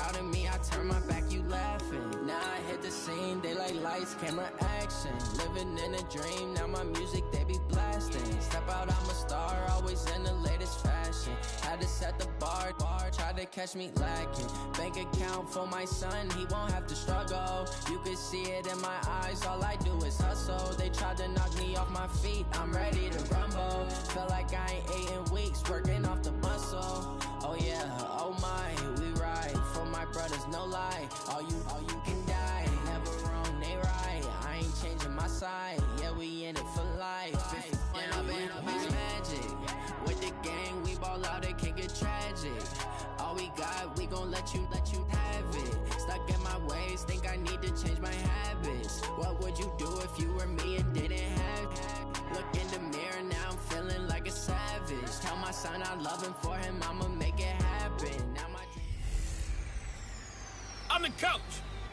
doubted me, I turned my back, you laughing. Now I hit the scene, they like lights, camera, action. Living in a dream, now my music, they be blasting. Step out, I'm a star, always in the latest fashion. Had to set the bar, try to catch me lacking. Bank account for my son, he won't have to struggle. You can see it in my eyes, all I do is hustle. They tried to knock me off my feet, I'm ready to rumble. Felt like I ain't ate in weeks, working off the muscle. Oh yeah, oh my, we ride for my brothers, no lie. All you can die, never wrong, they right. I ain't changing my side, yeah, we in it for life. And I've been magic with the gang, we ball out, it can get tragic. All we got, we gon' let you have it. Stuck in my ways, think I need to change my habits. What would you do if you were me and didn't have it? Look in the mirror, now I'm feeling like a savage. Tell my son I love him, for him I'ma make it happen. Now I'm the coach.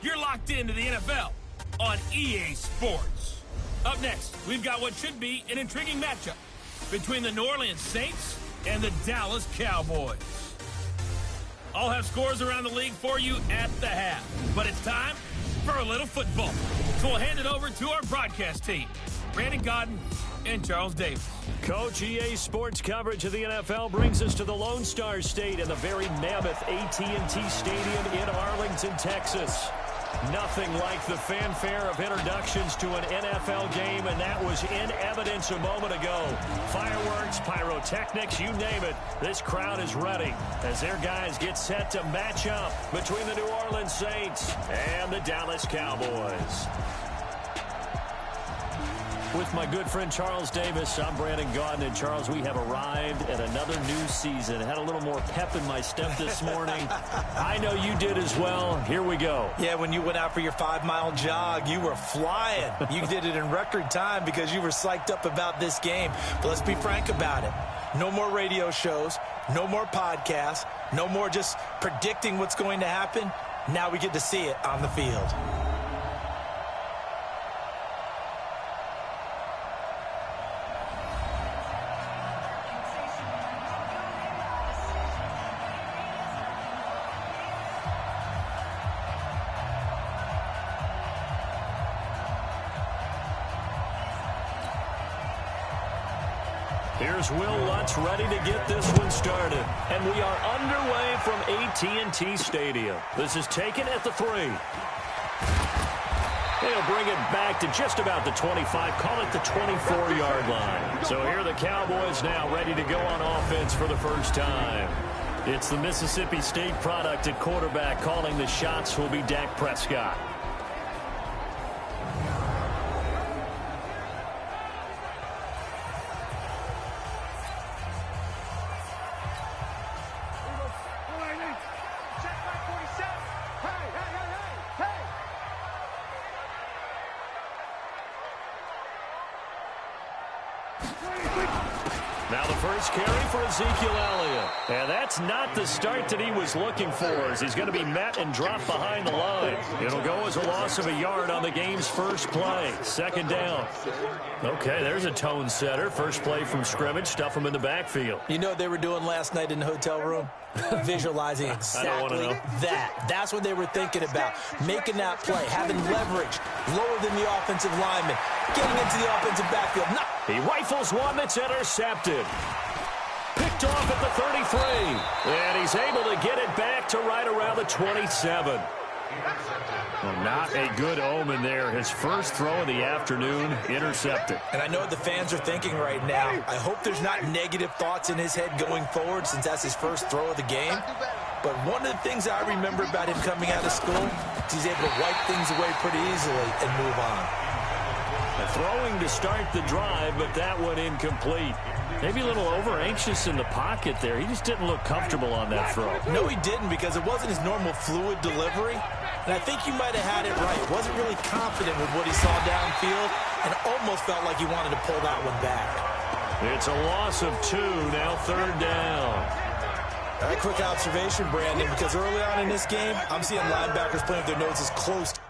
You're locked into the NFL on EA Sports. Up next, we've got what should be an intriguing matchup between the New Orleans Saints and the Dallas Cowboys. I'll have scores around the league for you at the half, but it's time for a little football. So we'll hand it over to our broadcast team, Brandon Godden and Charles Davis. Coach, EA Sports coverage of the NFL brings us to the Lone Star State and the very mammoth AT&T Stadium in Arlington, Texas. Nothing like the fanfare of introductions to an NFL game, and that was in evidence a moment ago. Fireworks, pyrotechnics, you name it. This crowd is ready as their guys get set to match up between the New Orleans Saints and the Dallas Cowboys. With my good friend Charles Davis, I'm Brandon Godden. And Charles, we have arrived at another new season. Had a little more pep in my step this morning. I know you did as well. Here we go. Yeah, when you went out for your 5-mile jog, you were flying. You did it in record time because you were psyched up about this game. But let's be frank about it. No more radio shows, no more podcasts, no more just predicting what's going to happen. Now we get to see it on the field. Here's Will Lutz ready to get this one started. And we are underway from AT&T Stadium. This is taken at the 3. They'll bring it back to just about the 25, call it the 24-yard line. So here are the Cowboys now ready to go on offense for the first time. It's the Mississippi State product at quarterback. Calling the shots will be Dak Prescott. Now the first carry for Ezekiel Elliott. And that's not the start that he was looking for, as he's going to be met and dropped behind the line. It'll go as a loss of a yard on the game's first play. Second down. Okay, there's a tone setter. First play from scrimmage. Stuff him in the backfield. You know what they were doing last night in the hotel room? Visualizing exactly that. That's what they were thinking about. Making that play, having leverage, lower than the offensive lineman, getting into the offensive backfield. No. He rifles one that's intercepted. Picked off at the 33. And he's able to get it back to right around the 27. Well, not a good omen there. His first throw of the afternoon, intercepted. And I know what the fans are thinking right now. I hope there's not negative thoughts in his head going forward, since that's his first throw of the game. But one of the things I remember about him coming out of school is he's able to wipe things away pretty easily and move on. Throwing to start the drive, but that one incomplete. Maybe a little over-anxious in the pocket there. He just didn't look comfortable on that throw. No, he didn't, because it wasn't his normal fluid delivery. And I think you might have had it right. Wasn't really confident with what he saw downfield, and almost felt like he wanted to pull that one back. It's a loss of 2, now third down. A quick observation, Brandon, because early on in this game, I'm seeing linebackers playing with their noses close to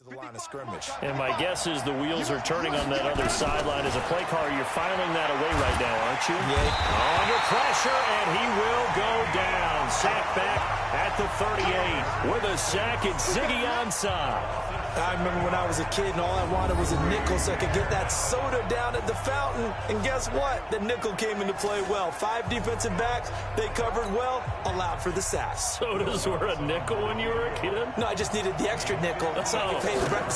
the line of scrimmage. scrimmage. And my guess is the wheels are turning on that other sideline. As a play caller, you're filing that away right now, aren't you? Yeah. Under pressure, and he will go down. Sack back at the 38 with a sack. It's Ziggy Ansah. I remember when I was a kid and all I wanted was a nickel so I could get that soda down at the fountain. And guess what? The nickel came into play well. 5 defensive backs, they covered well, allowed for the sacks. Sodas were a nickel when you were a kid? No, I just needed the extra nickel so I could pay the proper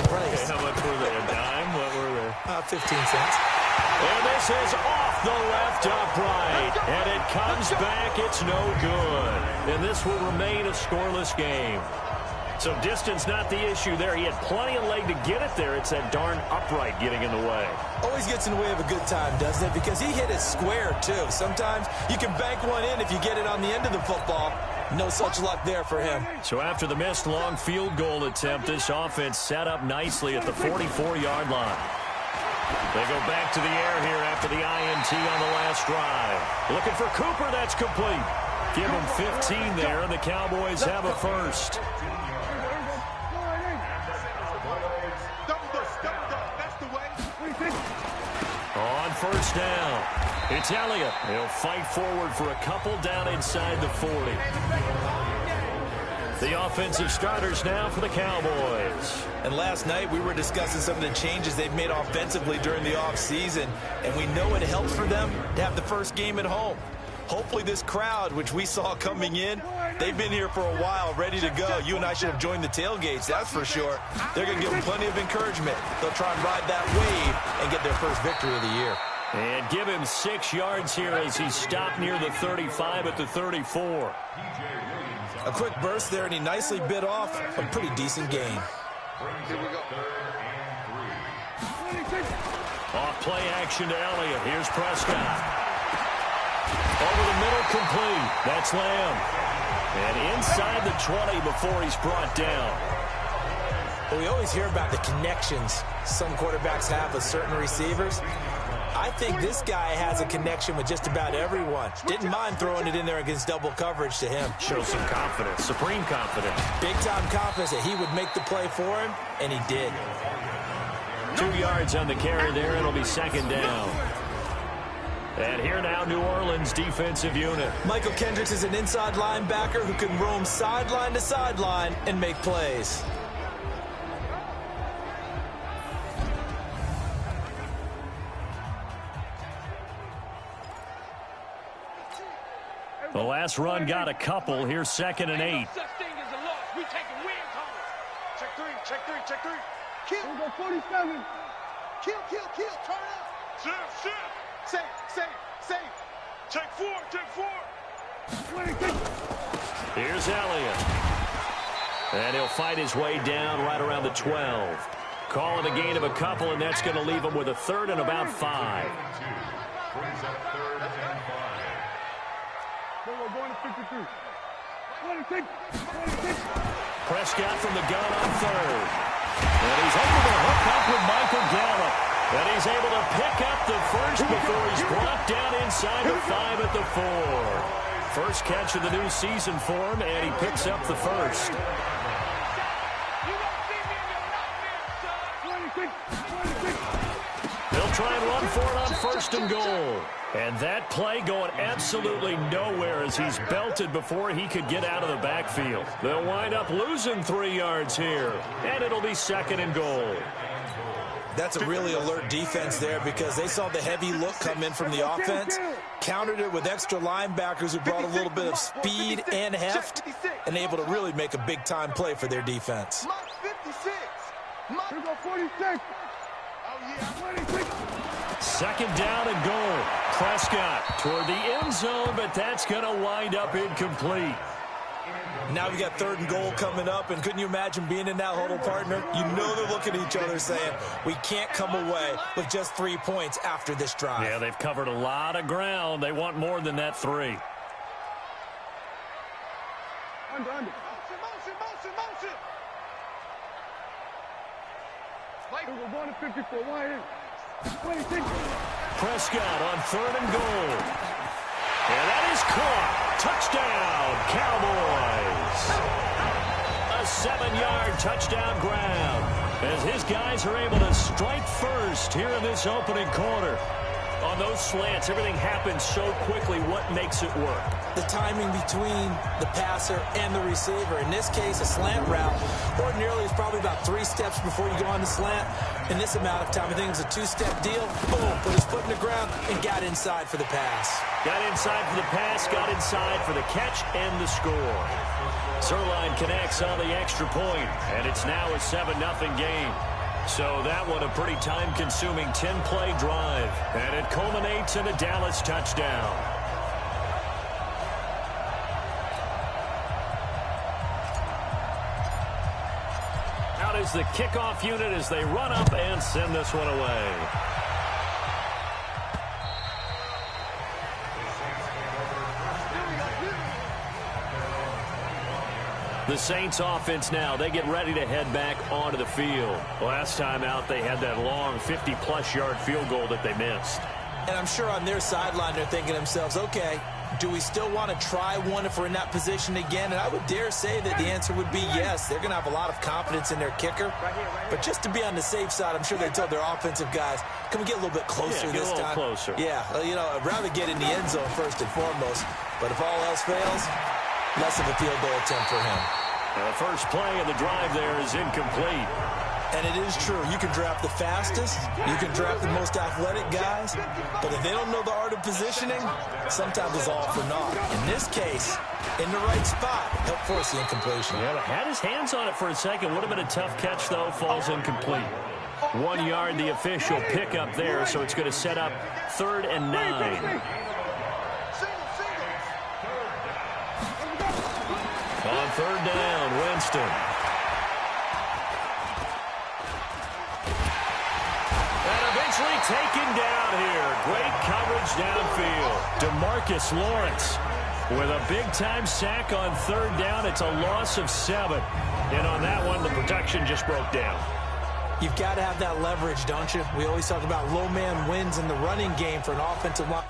price. Okay, how much were they? A dime? What were they? 15 cents. And this is off the left upright. And it comes back. It's no good. And this will remain a scoreless game. So distance not the issue there. He had plenty of leg to get it there. It's that darn upright getting in the way. Always gets in the way of a good time, doesn't it? Because he hit it square, too. Sometimes you can bank one in if you get it on the end of the football. No such luck there for him. So after the missed long field goal attempt, this offense set up nicely at the 44-yard line. They go back to the air here after the INT on the last drive. Looking for Cooper. That's complete. Give him 15 there, and the Cowboys have a first. On first down, it's Elliott. He'll fight forward for a couple down inside the 40. The offensive starters now for the Cowboys. And last night we were discussing some of the changes they've made offensively during the offseason, and we know it helps for them to have the first game at home. Hopefully this crowd, which we saw coming in, they've been here for a while, ready to go. You and I should have joined the tailgates, that's for sure. They're going to give them plenty of encouragement. They'll try and ride that wave and get their first victory of the year. And give him 6 yards here as he stopped near the 35 at the 34. A quick burst there, and he nicely bit off a pretty decent gain. Here we go. Off play action to Elliott. Here's Prescott. Over the middle, complete. That's Lamb. And inside the 20 before he's brought down. Well, we always hear about the connections some quarterbacks have with certain receivers. I think this guy has a connection with just about everyone. Didn't mind throwing it in there against double coverage to him. Shows some confidence, supreme confidence. Big-time confidence that he would make the play for him, and he did. 2 yards on the carry there. It'll be second down. And here now, New Orleans defensive unit. Michael Kendricks is an inside linebacker who can roam sideline to sideline and make plays. The last run got a couple. Here's 2nd and 8. Such thing as a loss. We taking win calls. Check three, check three, check three. Kill. We go 47. Kill, turn up. Shift. Safe. Take four. Here's Elliott. And he'll fight his way down right around the 12. Call it a gain of a couple, and that's going to leave him with a 3rd and about 5. Brings up 3rd and 5. We're going to 53. 26. Prescott from the gun on 3rd. And he's able to hook up with Michael Gallup. And he's able to pick up the first before he's brought down inside the 5 at the 4. First catch of the new season for him, and he picks up the first. They'll try and run for it on 1st and goal. And that play going absolutely nowhere as he's belted before he could get out of the backfield. They'll wind up losing 3 yards here, and it'll be 2nd and goal. That's a really alert defense there because they saw the heavy look come in from the offense, countered it with extra linebackers who brought a little bit of speed and heft, and able to really make a big-time play for their defense. 46. 2nd down and goal. Prescott toward the end zone, but that's going to wind up incomplete. Now we got 3rd and goal coming up, and couldn't you imagine being in that huddle, partner? You know they're looking at each other saying, we can't come away with just 3 points after this drive. Yeah, they've covered a lot of ground. They want more than that 3. Under. Motion. We're going to 54. Wide in. 26. Prescott on 3rd and goal. And that is caught. Touchdown, Cowboys. A 7-yard touchdown grab. as his guys are able to strike first here in this opening quarter. On those slants, everything happens so quickly. What makes it work? The timing between the passer and the receiver. In this case, a slant route ordinarily is probably about 3 steps before you go on the slant. In this amount of time, I think it was a 2-step deal. Boom, put his foot in the ground and got inside for the pass. Got inside for the pass, got inside for the catch and the score. Zerline connects on the extra point, and it's now a 7-0 game. So that one a pretty time-consuming 10-play drive, and it culminates in a Dallas touchdown. Out is the kickoff unit as they run up and send this one away. The Saints offense now, they get ready to head back onto the field. Last time out, they had that long 50-plus yard field goal that they missed. And I'm sure on their sideline, they're thinking to themselves, okay, do we still want to try one if we're in that position again? And I would dare say that the answer would be yes. They're going to have a lot of confidence in their kicker. But just to be on the safe side, I'm sure they told their offensive guys, can we get a little bit closer this time? Closer. Yeah, you know, I'd rather get in the end zone first and foremost. But if all else fails, less of a field goal attempt for him. The first play of the drive there is incomplete. And it is true. You can draft the fastest. You can draft the most athletic guys. But if they don't know the art of positioning, sometimes it's all for naught. In this case, in the right spot, helped force the incompletion. Yeah, had his hands on it for a second. Would have been a tough catch, though. Falls incomplete. 1 yard, the official pickup there, so it's going to set up 3rd and 9. On 3rd down, Winston. And eventually taken down here. Great coverage downfield. DeMarcus Lawrence with a big-time sack on 3rd down. It's a loss of 7. And on that one, the protection just broke down. You've got to have that leverage, don't you? We always talk about low man wins in the running game for an offensive line.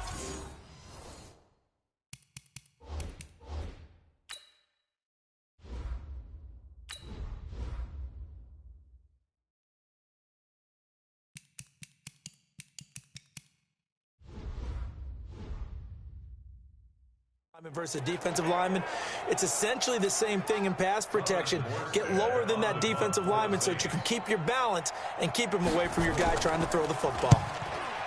Versus a defensive lineman, it's essentially the same thing in pass protection. Get lower than that defensive lineman so that you can keep your balance and keep him away from your guy trying to throw the football.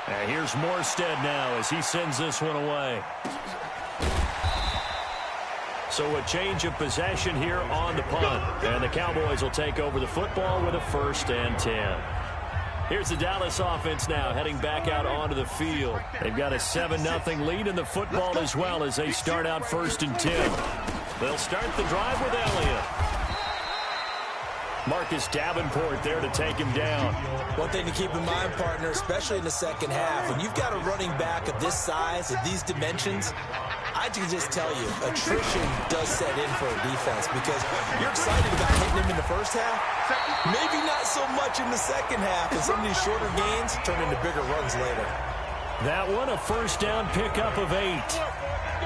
And here's Morstead now as he sends this one away. So a change of possession here on the punt. And the Cowboys will take over the football with a 1st and 10. Here's the Dallas offense now heading back out onto the field. They've got a 7-0 lead in the football as well as they start out 1st and 10. They'll start the drive with Elliott. Marcus Davenport there to take him down. One thing to keep in mind, partner, especially in the second half, when you've got a running back of this size, of these dimensions, I can just tell you, attrition does set in for a defense because you're excited about hitting him in the first half. Maybe not so much in the second half, and some of these shorter gains turn into bigger runs later. That one, a 1st down pickup of 8.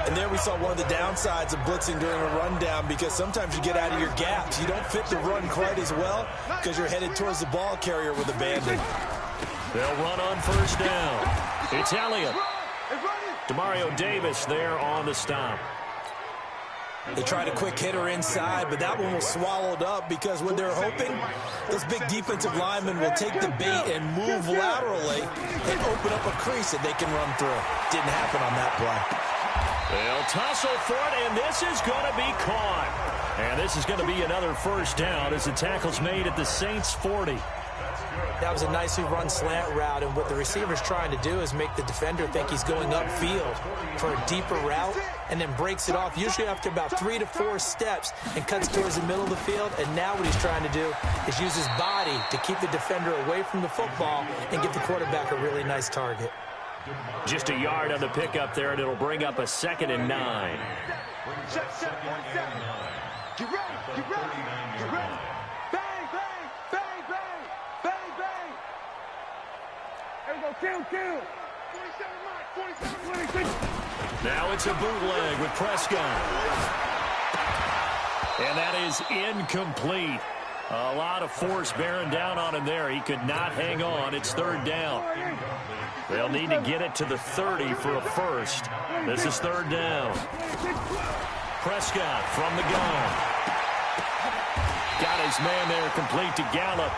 And there we saw one of the downsides of blitzing during a rundown because sometimes you get out of your gaps. You don't fit the run quite as well because you're headed towards the ball carrier with abandon. They'll run on 1st down. It's Elliott. Demario Davis there on the stop. They tried a quick hitter inside, but that one was swallowed up because what they're hoping, this big defensive lineman will take the bait and move laterally and open up a crease that they can run through. Didn't happen on that play. They'll tussle for it, and this is going to be caught. And this is going to be another 1st down as the tackle's made at the Saints' 40. That was a nicely run slant route, and what the receiver's trying to do is make the defender think he's going upfield for a deeper route and then breaks it off, usually after about 3 to 4 steps, and cuts towards the middle of the field. And now what he's trying to do is use his body to keep the defender away from the football and give the quarterback a really nice target. Just a yard on the pickup there, and it'll bring up a 2nd and 9. Get ready, get ready, get ready. Bang, bang, bang, bang, bang, bang. There we go, kill. 27 Mike, 26. Now it's a bootleg with Prescott. And that is incomplete. A lot of force bearing down on him there. He could not hang on. It's third down. They'll need to get it to the 30 for a first. This is third down. Prescott from the gun. Got his man there complete to Gallup.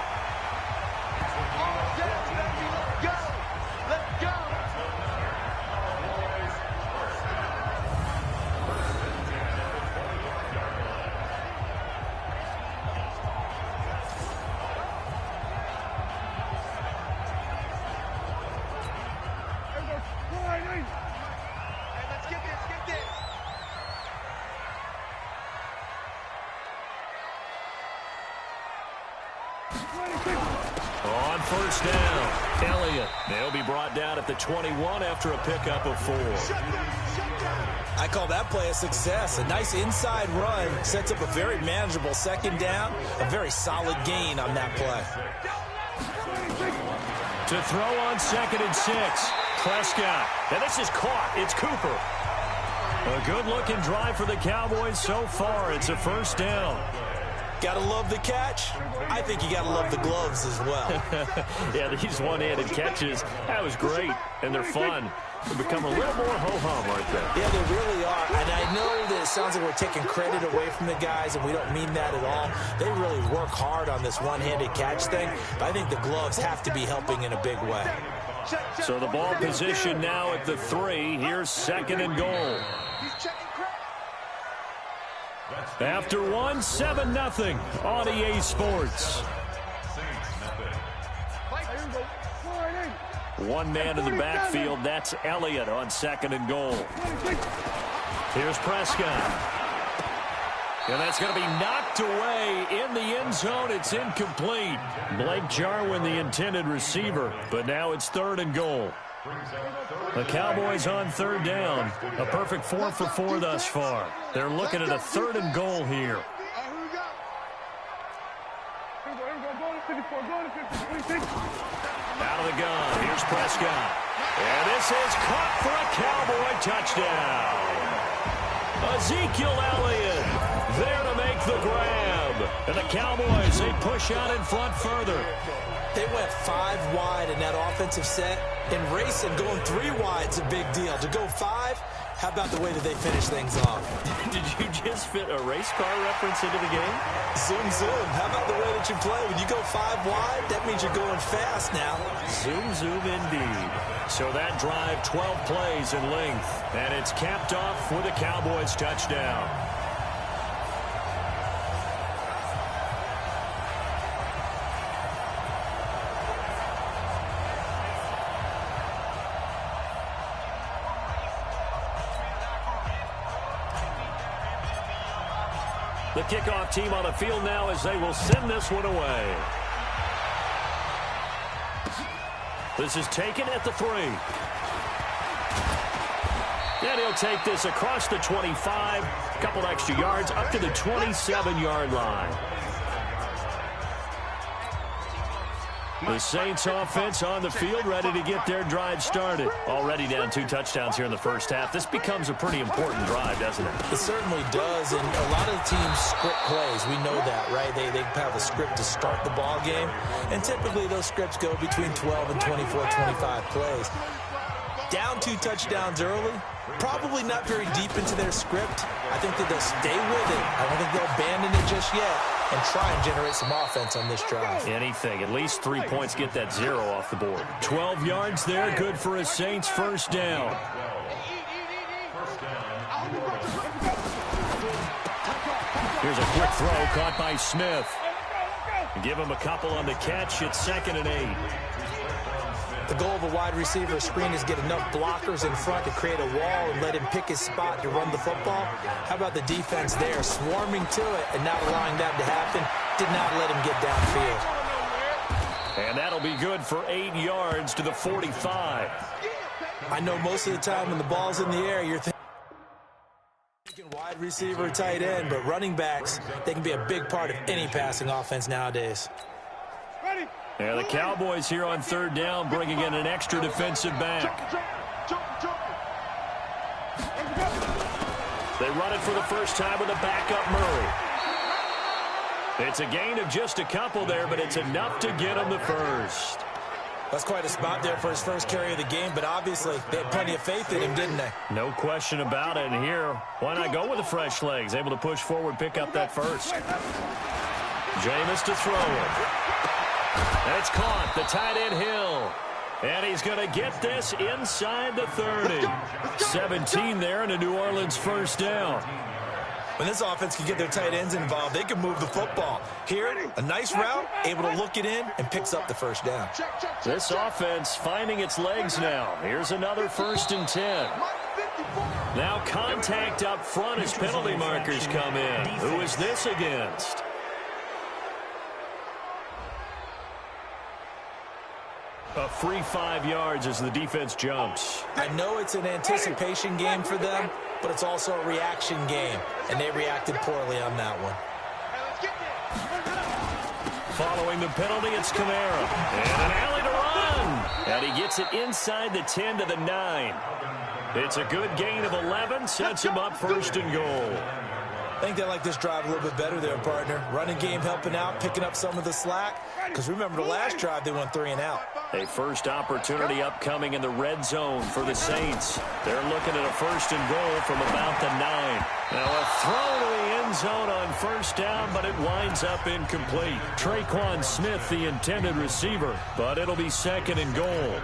On first down, Elliott. They'll be brought down at the 21 after a pickup of 4. I call that play a success. A nice inside run sets up a very manageable second down. A very solid gain on that play. To throw on 2nd and 6. Prescott. And this is caught. It's Cooper. A good-looking drive for the Cowboys so far. It's a first down. Gotta love the catch. I think you gotta love the gloves as well. Yeah, these one-handed catches, that was great, and they're fun. They become a little more ho-hum, aren't they? Yeah, they really are. And I know that it sounds like we're taking credit away from the guys, and we don't mean that at all. They really work hard on this one-handed catch thing, but I think the gloves have to be helping in a big way. So the ball position now at the 3. Here's 2nd and goal. After 1, 7-0 on EA Sports. One man in the backfield. That's Elliott on 2nd and goal. Here's Prescott. And that's going to be knocked away in the end zone. It's incomplete. Blake Jarwin, the intended receiver. But now it's 3rd and goal. The Cowboys on 3rd down. A perfect 4 for 4 thus far. They're looking at a 3rd and goal here. Out of the gun. Here's Prescott. And this is caught for a Cowboy touchdown. Ezekiel Elliott there to make the grab. And the Cowboys, they push out in front further. They went 5 wide in that offensive set. In racing, going 3 wide's a big deal. To go 5, how about the way that they finish things off? Did you just fit a race car reference into the game? Zoom, zoom. How about the way that you play? When you go 5 wide, that means you're going fast now. Zoom, zoom indeed. So that drive, 12 plays in length. And it's capped off with a Cowboys touchdown. The kickoff team on the field now as they will send this one away. This is taken at the 3. And he'll take this across the 25. A couple extra yards up to the 27-yard line. The Saints offense on the field ready to get their drive started. Already down 2 touchdowns here in the first half. This becomes a pretty important drive, doesn't it? It certainly does, and a lot of the teams script plays. We know that, right? They have a script to start the ball game, and typically those scripts go between 12 and 24, 25 plays. Down 2 touchdowns early, probably not very deep into their script. I think that they'll stay with it. I don't think they'll abandon it just yet and try and generate some offense on this drive. Anything. At least 3 points, get that 0 off the board. 12 yards there, good for a Saints first down. Here's a quick throw caught by Smith. Give him a couple on the catch. It's 2nd and 8. The goal of a wide receiver screen is get enough blockers in front to create a wall and let him pick his spot to run the football. How about the defense there, swarming to it and not allowing that to happen? Did not let him get downfield. And that'll be good for 8 yards to the 45. I know most of the time when the ball's in the air, you're thinking wide receiver, tight end, but running backs, they can be a big part of any passing offense nowadays. And the Cowboys here on 3rd down, bringing in an extra defensive back. They run it for the first time with a backup Murray. It's a gain of just a couple there, but it's enough to get him the first. That's quite a spot there for his first carry of the game, but obviously they had plenty of faith in him, didn't they? No question about it. And here, why not go with the fresh legs? Able to push forward, pick up that first. Jameis to throw it. It's caught. The tight end Hill. And he's going to get this inside the 30. 17 there and a New Orleans first down. When this offense can get their tight ends involved, they can move the football. Here, a nice route, able to look it in, and picks up the first down. This offense finding its legs now. Here's another 1st and 10. Now contact up front as penalty markers come in. Who is this against? A free 5 yards as the defense jumps. I know it's an anticipation game for them, but it's also a reaction game, and they reacted poorly on that one. Following the penalty, it's Kamara. And an alley to run. And he gets it inside the 10 to the 9. It's a good gain of 11, sets him up 1st and goal. I think they like this drive a little bit better there, partner. Running game helping out, picking up some of the slack. Because remember, the last drive, they went 3 and out. A first opportunity upcoming in the red zone for the Saints. They're looking at a 1st and goal from about the 9. Now a throw to the end zone on 1st down, but it winds up incomplete. Traquan Smith, the intended receiver, but it'll be 2nd and goal.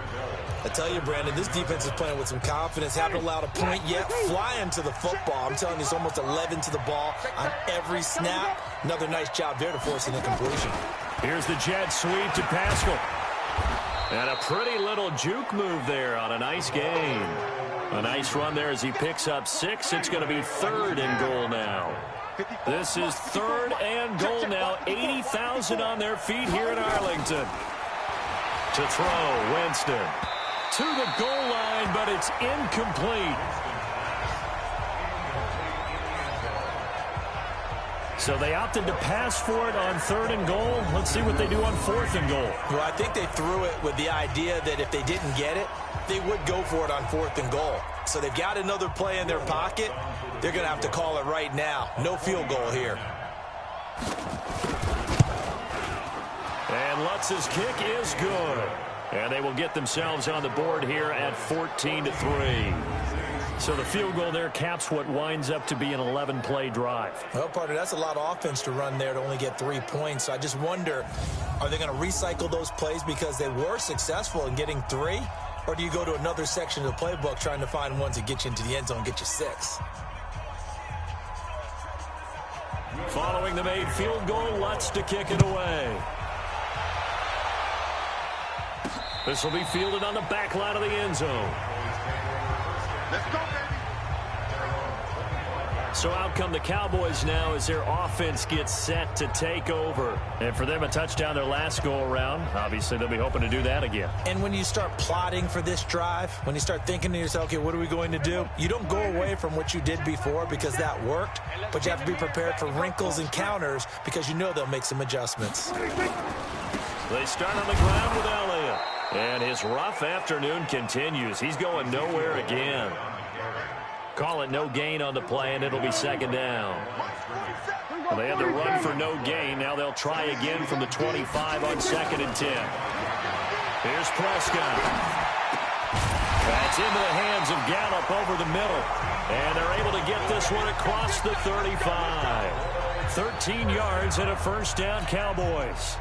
I tell you, Brandon, this defense is playing with some confidence. Haven't allowed a point yet. Flying to the football. I'm telling you, it's almost 11 to the ball on every snap. Another nice job there to force an incompletion. Here's the jet sweep to Pascal. And a pretty little juke move there on a nice gain. A nice run there as he picks up 6. It's going to be 3rd and goal now. This is 3rd and goal now. 80,000 on their feet here in Arlington. To throw, Winston. To the goal line, but it's incomplete. So they opted to pass for it on 3rd and goal. Let's see what they do on 4th and goal. Well, I think they threw it with the idea that if they didn't get it, they would go for it on 4th and goal. So they've got another play in their pocket. They're going to have to call it right now. No field goal here. And Lutz's kick is good. And they will get themselves on the board here at 14-3. So the field goal there caps what winds up to be an 11-play drive. Well, partner, that's a lot of offense to run there to only get 3 points. So I just wonder, are they going to recycle those plays because they were successful in getting 3? Or do you go to another section of the playbook trying to find ones that get you into the end zone, get you 6? Following the made field goal, Lutz to kick it away. This will be fielded on the back line of the end zone. Let's go, baby. So out come the Cowboys now as their offense gets set to take over. And for them, a touchdown their last go-around. Obviously, they'll be hoping to do that again. And when you start plotting for this drive, when you start thinking to yourself, okay, what are we going to do? You don't go away from what you did before because that worked, but you have to be prepared for wrinkles and counters because you know they'll make some adjustments. They start on the ground with Elliott. And his rough afternoon continues. He's going nowhere again. Call it no gain on the play, and it'll be 2nd down. Well, they had to run for no gain. Now they'll try again from the 25 on 2nd and 10. Here's Prescott. That's into the hands of Gallup over the middle. And they're able to get this one across the 35. 13 yards and a 1st down, Cowboys.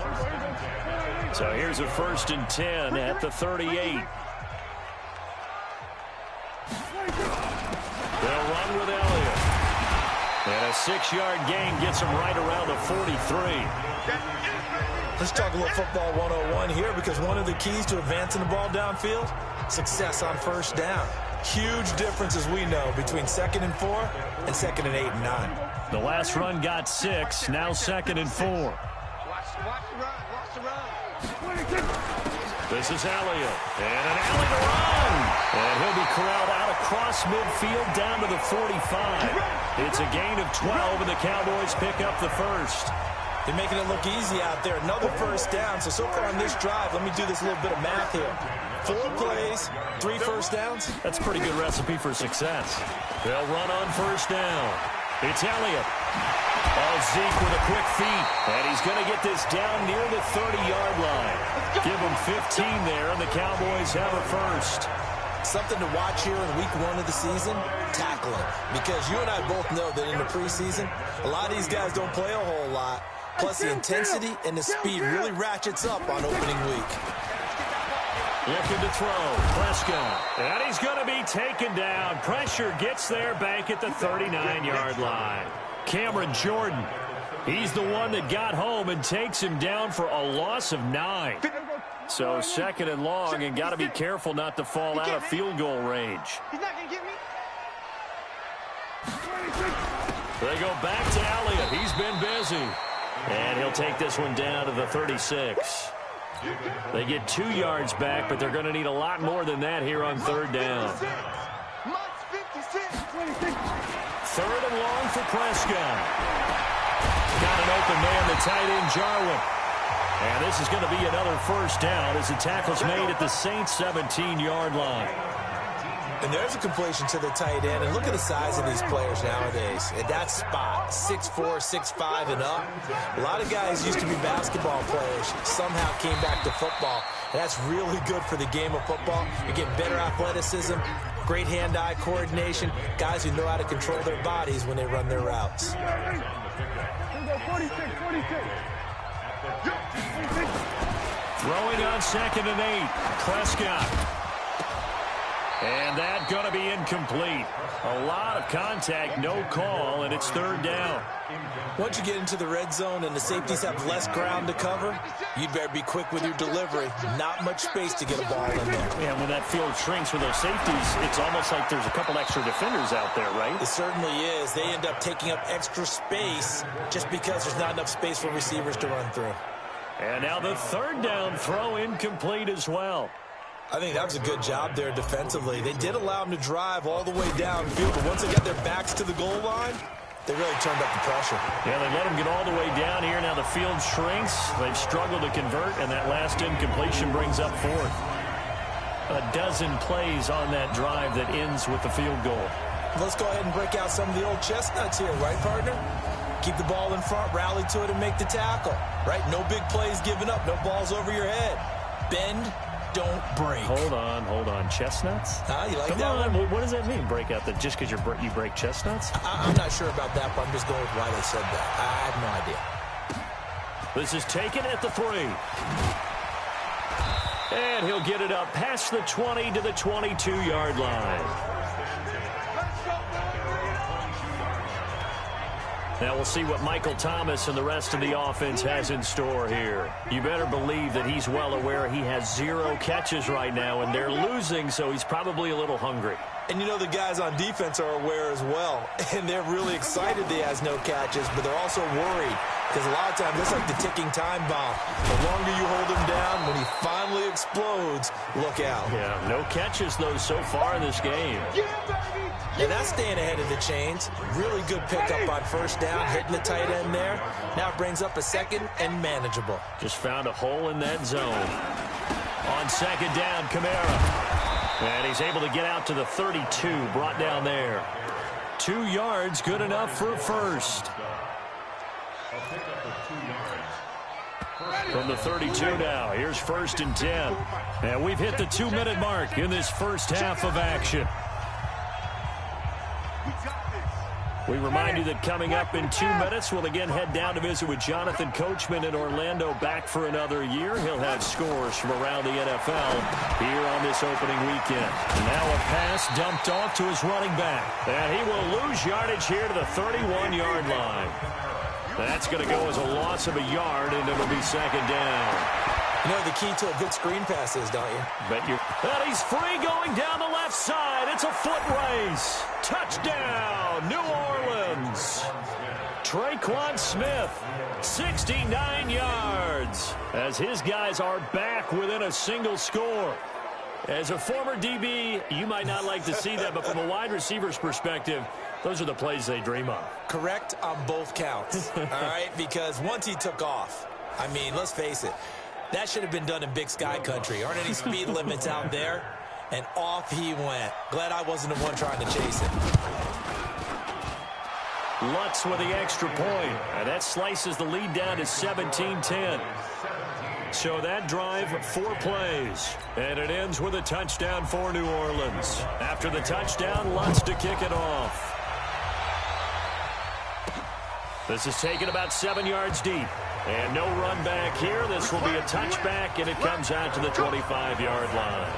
So here's a 1st and 10 at the 38. They'll run with Elliott. And a 6-yard gain gets them right around the 43. Let's talk a little football 101 here because one of the keys to advancing the ball downfield, success on 1st down. Huge difference, as we know, between 2nd and 4 and 2nd and 8 and 9. The last run got 6, now 2nd and 4. Watch the run. This is Elliott. And an alley to run. And he'll be corralled out across midfield down to the 45. It's a gain of 12, and the Cowboys pick up the 1st. They're making it look easy out there. Another 1st down. So far on this drive, let me do this little bit of math here. 4 plays, 3 1st downs. That's a pretty good recipe for success. They'll run on 1st down. It's Elliott. Oh, Zeke with a quick feed. And he's going to get this down near the 30-yard line. Give him 15 there, and the Cowboys have a first. Something to watch here in week 1 of the season, tackling. Because you and I both know that in the preseason, a lot of these guys don't play a whole lot. Plus, the intensity and the speed really ratchets up on opening week. Looking to throw. Prescott. And he's going to be taken down. Pressure gets there back at the 39-yard line. Cameron Jordan. He's the one that got home and takes him down for a loss of 9. So 2nd and long, and got to be careful not to fall out of field goal range. He's not going to get me. They go back to Elliott. He's been busy. And he'll take this one down to the 36. They get 2 yards back, but they're going to need a lot more than that here on 3rd down. 3rd and long for Prescott. Got an open man, the tight end, Jarwin. And this is going to be another first down as the tackle's made at the Saints' 17-yard line. And there's a completion to the tight end. And look at the size of these players nowadays. At that spot, 6'4", 6'5", and up. A lot of guys used to be basketball players, somehow came back to football. And that's really good for the game of football. You're getting better athleticism, great hand-eye coordination, guys who know how to control their bodies when they run their routes. 46. Throwing on 2nd and 8. Prescott. And that going to be incomplete. A lot of contact, no call, and it's 3rd down. Once you get into the red zone and the safeties have less ground to cover, you'd better be quick with your delivery. Not much space to get a ball in there. Yeah, when that field shrinks with those safeties, it's almost like there's a couple extra defenders out there, right? It certainly is. They end up taking up extra space just because there's not enough space for receivers to run through. And now the 3rd down throw incomplete as well. I think that was a good job there defensively. They did allow them to drive all the way downfield, but once they got their backs to the goal line, they really turned up the pressure. Yeah, they let them get all the way down here. Now the field shrinks. They've struggled to convert, and that last incompletion brings up 4th. A dozen plays on that drive that ends with the field goal. Let's go ahead and break out some of the old chestnuts here, right, partner? Keep the ball in front, rally to it, and make the tackle, right? No big plays given up, no balls over your head. Bend, don't break. Hold on. Chestnuts? You like Come that on. one? What does that mean, break out? Just because you break chestnuts? I'm not sure about that, but I'm just going with why they said that. I have no idea. This is taken at the 3. And he'll get it up past the 20 to the 22-yard line. Now we'll see what Michael Thomas and the rest of the offense has in store here. You better believe that he's well aware he has 0 catches right now, and they're losing, so he's probably a little hungry. And you know the guys on defense are aware as well, and they're really excited that he has no catches, but they're also worried because a lot of times it's like the ticking time bomb. The longer you hold him down, when he finally explodes, look out. Yeah, no catches, though, so far in this game. And that's staying ahead of the chains. Really good pickup on 1st down, hitting the tight end there. Now it brings up a 2nd and manageable. Just found a hole in that zone. On 2nd down, Kamara. And he's able to get out to the 32, brought down there. 2 yards, good enough for a first. From the 32 now, here's 1st and 10. And we've hit the 2-minute mark in this first half of action. We remind you that coming up in 2 minutes, we'll again head down to visit with Jonathan Coachman in Orlando, back for another year. He'll have scores from around the NFL here on this opening weekend. Now a pass dumped off to his running back. And he will lose yardage here to the 31-yard line. That's going to go as a loss of a yard, and it'll be 2nd down. You know the key to a good screen pass is, don't you? Bet you. And he's free going down the left side. It's a foot race. Touchdown, New Orleans. Traquan Smith, 69 yards, as his guys are back within a single score. As a former DB, you might not like to see that, but from a wide receiver's perspective, those are the plays they dream of. Correct on both counts, all right? Because once he took off, I mean, let's face it, that should have been done in Big Sky country. Aren't any speed limits out there? And off he went. Glad I wasn't the one trying to chase him. Lutz with the extra point. And that slices the lead down to 17-10. So that drive, 4 plays. And it ends with a touchdown for New Orleans. After the touchdown, Lutz to kick it off. This is taken about 7 yards deep. And no run back here. This will be a touchback, and it comes out to the 25-yard line.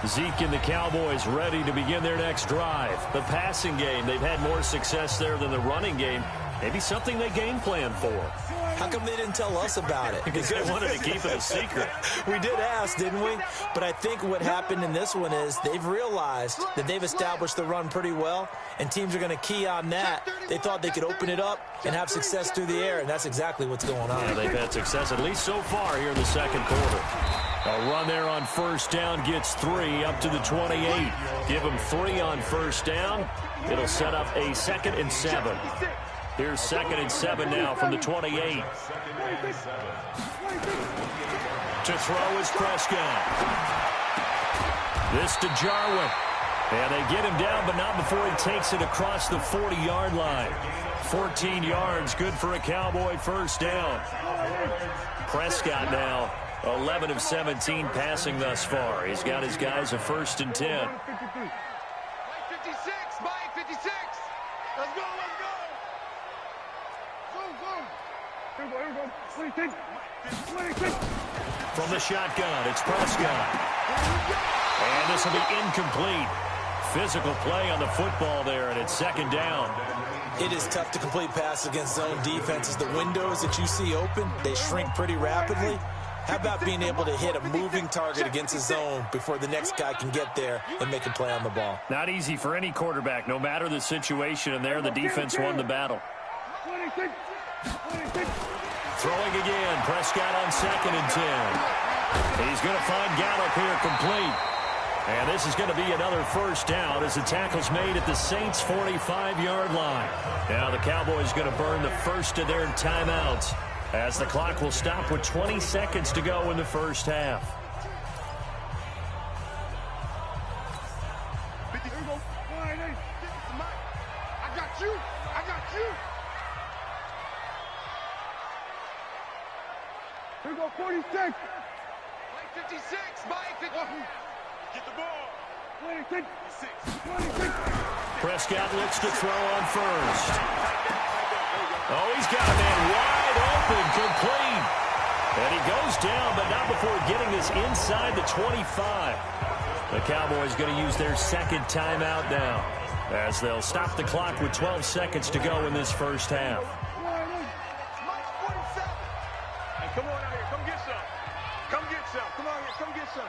Zeke and the Cowboys ready to begin their next drive. The passing game, they've had more success there than the running game. Maybe something they game plan for. How come they didn't tell us about it? Because they wanted to keep it a secret. We did ask, didn't we? But I think what happened in this one is they've realized that they've established the run pretty well, and teams are going to key on that. They thought they could open it up and have success through the air, and that's exactly what's going on. Yeah, they've had success at least so far here in the second quarter. A run there on first down gets 3 up to the 28. Give them 3 on first down. It'll set up a 2nd and 7. Here's 2nd and 7 now from the 28. To throw is Prescott. This to Jarwin. And they get him down, but not before he takes it across the 40-yard line. 14 yards, good for a Cowboy first down. Prescott now 11 of 17 passing thus far. He's got his guys a 1st and 10. Mike 56. Let's go. From the shotgun, it's Prescott. And this will be incomplete. Physical play on the football there, and it's 2nd down. It is tough to complete passes against zone defenses. The windows that you see open, they shrink pretty rapidly. How about being able to hit a moving target against a zone before the next guy can get there and make a play on the ball? Not easy for any quarterback, no matter the situation, and there the defense won the battle. Throwing again, Prescott on 2nd and 10. He's going to find Gallup here complete. And this is going to be another first down as the tackle's made at the Saints' 45-yard line. Now the Cowboys going to burn the first of their timeouts as the clock will stop with 20 seconds to go in the first half. I got you. Here we go, 46. Mike 56. Get the ball. 26. Prescott looks to throw on first. Oh, he's got a man wide open, complete. And he goes down, but not before getting this inside the 25. The Cowboys going to use their 2nd timeout now, as they'll stop the clock with 12 seconds to go in this first half. Come on out here. Come get some. Come on here. Come get some.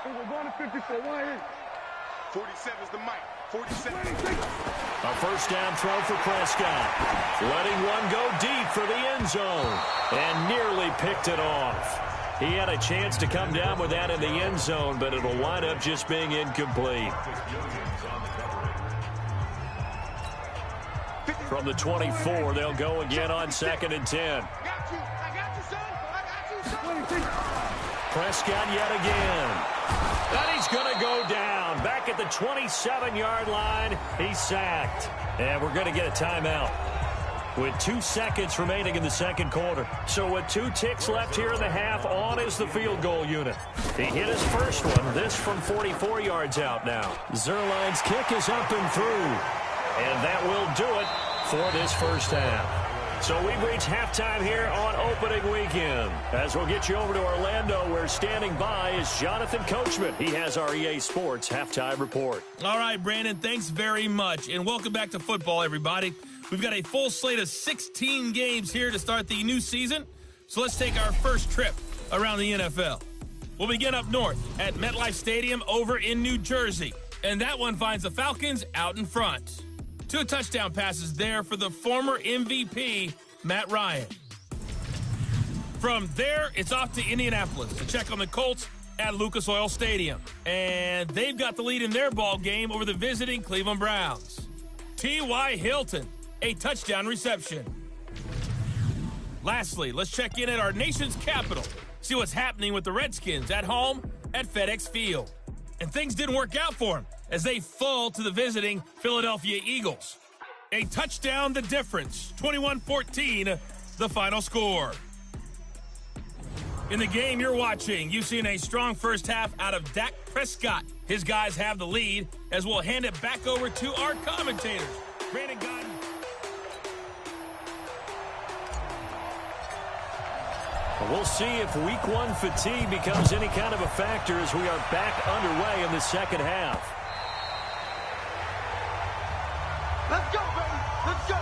We're going to 54. 47's the mic. 47. A first down throw for Prescott. Letting one go deep for the end zone. And nearly picked it off. He had a chance to come down with that in the end zone, but it'll wind up just being incomplete. From the 24, they'll go again on 2nd and 10. Prescott yet again. And he's going to go down. Back at the 27-yard line, he's sacked. And we're going to get a timeout with 2 seconds remaining in the second quarter. So with 2 ticks left here in the half, on is the field goal unit. He hit his first one, this from 44 yards out now. Zerline's kick is up and through. And that will do it for this first half. So we've reached halftime here on opening weekend. As we'll get you over to Orlando, where standing by is Jonathan Coachman. He has our EA Sports halftime report. All right, Brandon, thanks very much. And welcome back to football, everybody. We've got a full slate of 16 games here to start the new season. So let's take our first trip around the NFL. We'll begin up north at MetLife Stadium over in New Jersey. And that one finds the Falcons out in front. 2 touchdown passes there for the former MVP, Matt Ryan. From there, it's off to Indianapolis to check on the Colts at Lucas Oil Stadium. And they've got the lead in their ball game over the visiting Cleveland Browns. T.Y. Hilton, a touchdown reception. Lastly, let's check in at our nation's capital, see what's happening with the Redskins at home at FedEx Field. And things didn't work out for them as they fall to the visiting Philadelphia Eagles. A touchdown, the difference. 21-14, the final score. In the game you're watching, you've seen a strong first half out of Dak Prescott. His guys have the lead, as we'll hand it back over to our commentators. Brandon Godden. We'll see if week one fatigue becomes any kind of a factor as we are back underway in the second half. Let's go, baby. Let's go.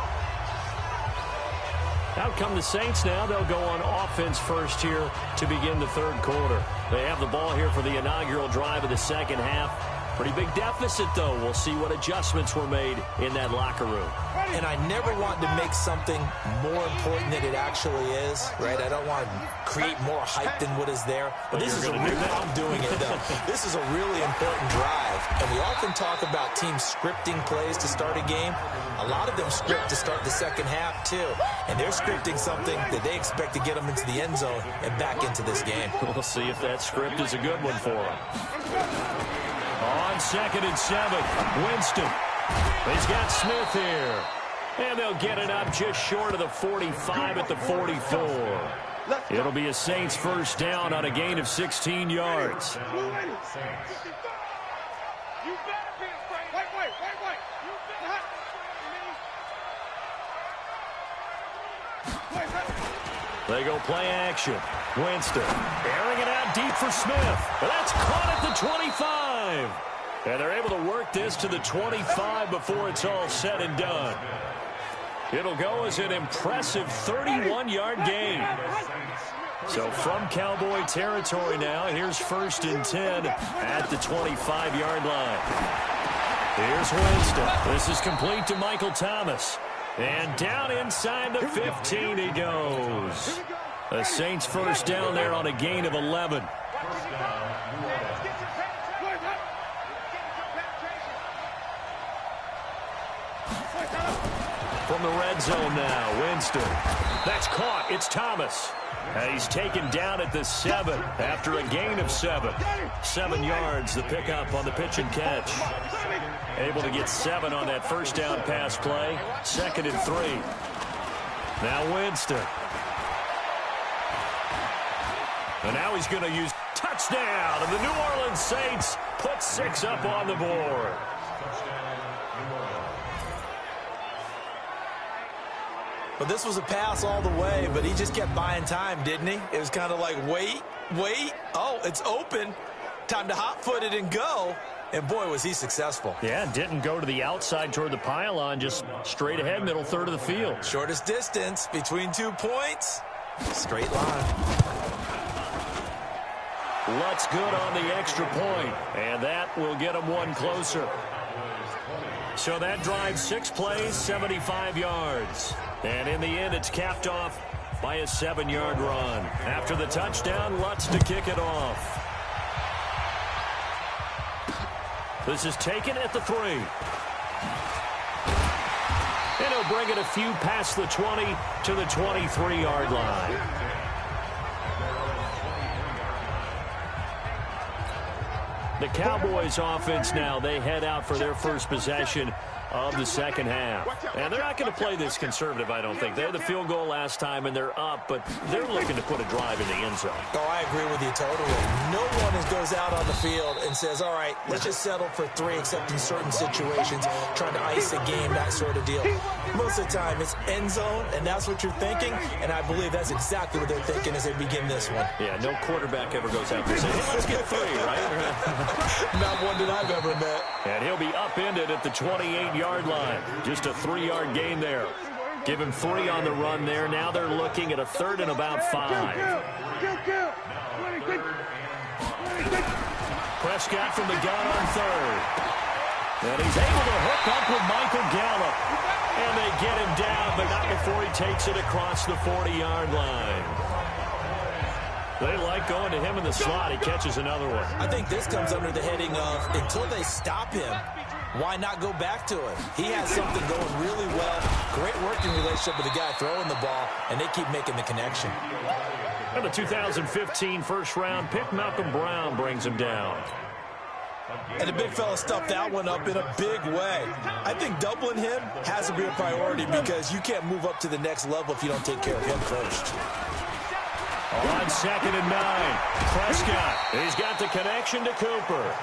Out come the Saints now. They'll go on offense first here to begin the third quarter. They have the ball here for the inaugural drive of the second half. Pretty big deficit, though. We'll see what adjustments were made in that locker room. And I never want to make something more important than it actually is, right? I don't want to create more hype than what is there. But this is a real, I'm doing it, though. This is a really important drive. And we often talk about teams scripting plays to start a game. A lot of them script to start the second half, too. And they're scripting something that they expect to get them into the end zone and back into this game. We'll see if that script is a good one for them. On 2nd and 7, Winston. He's got Smith here. And they'll get it up just short of the 45 at the 44. It'll be a Saints first down on a gain of 16 yards. You better be afraid. Wait. You better. They go play action. Winston airing it out deep for Smith. But that's caught at the 25. And they're able to work this to the 25 before it's all said and done. It'll go as an impressive 31-yard gain. So from Cowboy territory now, here's 1st and 10 at the 25-yard line. Here's Winston. This is complete to Michael Thomas. And down inside the 15 he goes. The Saints first down there on a gain of 11. From the red zone now, Winston. That's caught. It's Thomas. And he's taken down at the 7 after a gain of 7. 7 yards, the pickup on the pitch and catch. Able to get 7 on that first down pass play. 2nd and 3. Now Winston. And now he's going to use touchdown. And the New Orleans Saints put 6 up on the board. But this was a pass all the way, but he just kept buying time, didn't he? It was kind of like, wait. Oh, it's open. Time to hot-foot it and go. And, boy, was he successful. Yeah, didn't go to the outside toward the pylon, just straight ahead, middle third of the field. Shortest distance between 2 points. Straight line. Lutz good on the extra point, and that will get him one closer. So that drives 6 plays, 75 yards. And in the end, it's capped off by a 7-yard run. After the touchdown, Lutz to kick it off. This is taken at the 3. And he'll bring it a few past the 20 to the 23-yard line. The Cowboys offense now, they head out for their first possession of the second half. And they're not going to play this conservative, I don't think. They had the field goal last time, and they're up, but they're looking to put a drive in the end zone. Oh, I agree with you totally. No one goes out on the field and says, all right, let's just settle for 3, except in certain situations, trying to ice a game, that sort of deal. Most of the time, it's end zone, and that's what you're thinking, and I believe that's exactly what they're thinking as they begin this one. Yeah, no quarterback ever goes out there and says, hey, let's get 3, right? Not one that I've ever met. And he'll be upended at the 28-yard line. Just a 3-yard gain there. Give him 3 on the run there. Now they're looking at a 3rd and about 5. Prescott from the gun on 3rd. And he's able to hook up with Michael Gallup. And they get him down, but not before he takes it across the 40-yard line. They like going to him in the slot. He catches another one. I think this comes under the heading of, until they stop him, why not go back to it? He has something going really well. Great working relationship with the guy throwing the ball, and they keep making the connection. And the 2015 first-round pick, Malcolm Brown, brings him down. And the big fella stuffed that one up in a big way. I think doubling him has to be a priority because you can't move up to the next level if you don't take care of him first. On 2nd and 9, Prescott. He's got the connection to Cooper.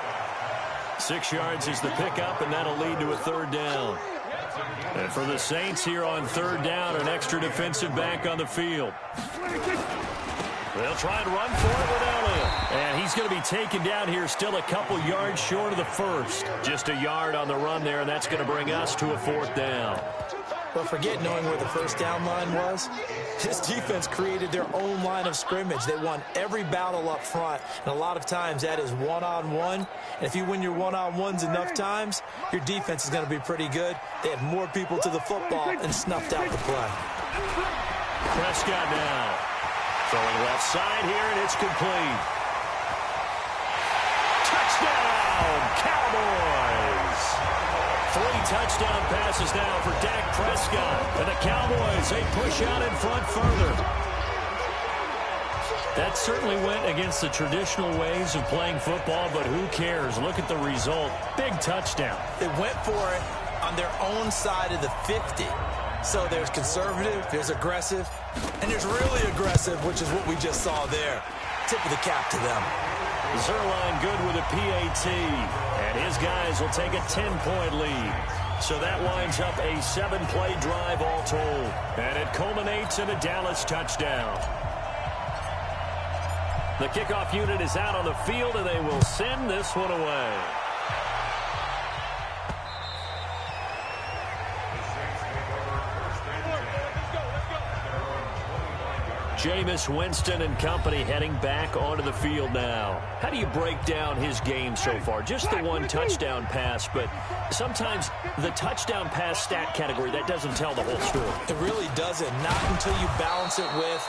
6 yards is the pickup, and that'll lead to a 3rd down. And for the Saints here on 3rd down, an extra defensive back on the field. They'll try and run for it with Elliott. And he's going to be taken down here still a couple yards short of the first. Just a yard on the run there, and that's going to bring us to a 4th down. But forget knowing where the first down line was. This defense created their own line of scrimmage. They won every battle up front, and a lot of times that is one-on-one. And if you win your one-on-ones enough times, your defense is going to be pretty good. They had more people to the football and snuffed out the play. Prescott now. Throwing left side here, and it's complete. Touchdown, Cowboys! 3 touchdown passes now for Dak Prescott. And the Cowboys, they push out in front further. That certainly went against the traditional ways of playing football, but who cares? Look at the result. Big touchdown. They went for it on their own side of the 50. So there's conservative, there's aggressive, and there's really aggressive, which is what we just saw there. Tip of the cap to them. Zerline good with a PAT, and his guys will take a 10-point lead. So that winds up a 7-play drive all told, and it culminates in a Dallas touchdown. The kickoff unit is out on the field, and they will send this one away. Jameis Winston and company heading back onto the field now. How do you break down his game so far? Just the 1 touchdown pass, but sometimes the touchdown pass stat category, that doesn't tell the whole story. It really doesn't, not until you balance it with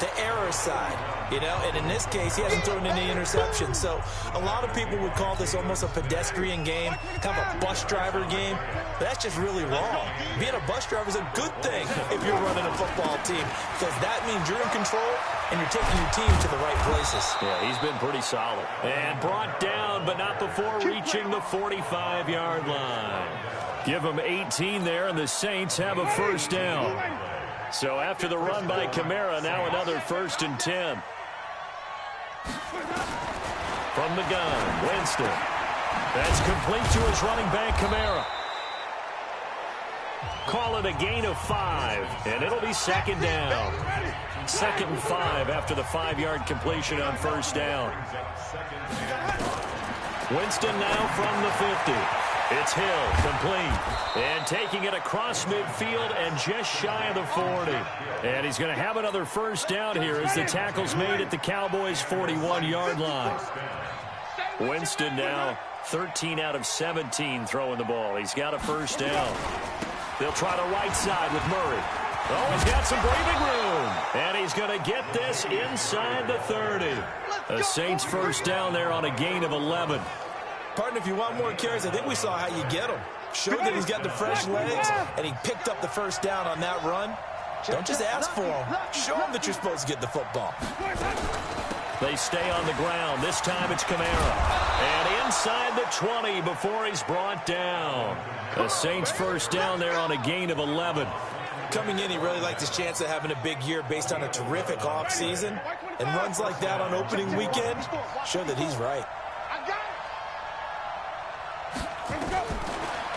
the error side, you know, and in this case, he hasn't thrown any interceptions. So a lot of people would call this almost a pedestrian game, kind of a bus driver game, but that's just really wrong. Being a bus driver is a good thing if you're running a football team, because that means you're in control and you're taking your team to the right places. Yeah, he's been pretty solid. And brought down, but not before reaching the 45-yard line. Give them 18 there, and the Saints have a first down. So after the run by Kamara, now another 1st and 10. From the gun, Winston. That's complete to his running back, Kamara. Call it a gain of 5, and it'll be 2nd down. 2nd and 5 after the 5-yard completion on first down. Winston now from the 50. It's Hill, complete, and taking it across midfield and just shy of the 40. And he's going to have another first down here as the tackle's made at the Cowboys' 41-yard line. Winston now 13 out of 17 throwing the ball. He's got a first down. They'll try the right side with Murray. Oh, he's got some breathing room. And he's going to get this inside the 30. The Saints first down there on a gain of 11. Partner, if you want more carries, I think we saw how you get him. Showed that he's got the fresh legs, and he picked up the first down on that run. Don't just ask for him. Show him that you're supposed to get the football. They stay on the ground. This time it's Kamara. And inside the 20 before he's brought down. The Saints first down there on a gain of 11. Coming in, he really liked his chance of having a big year based on a terrific offseason. And runs like that on opening weekend show that he's right.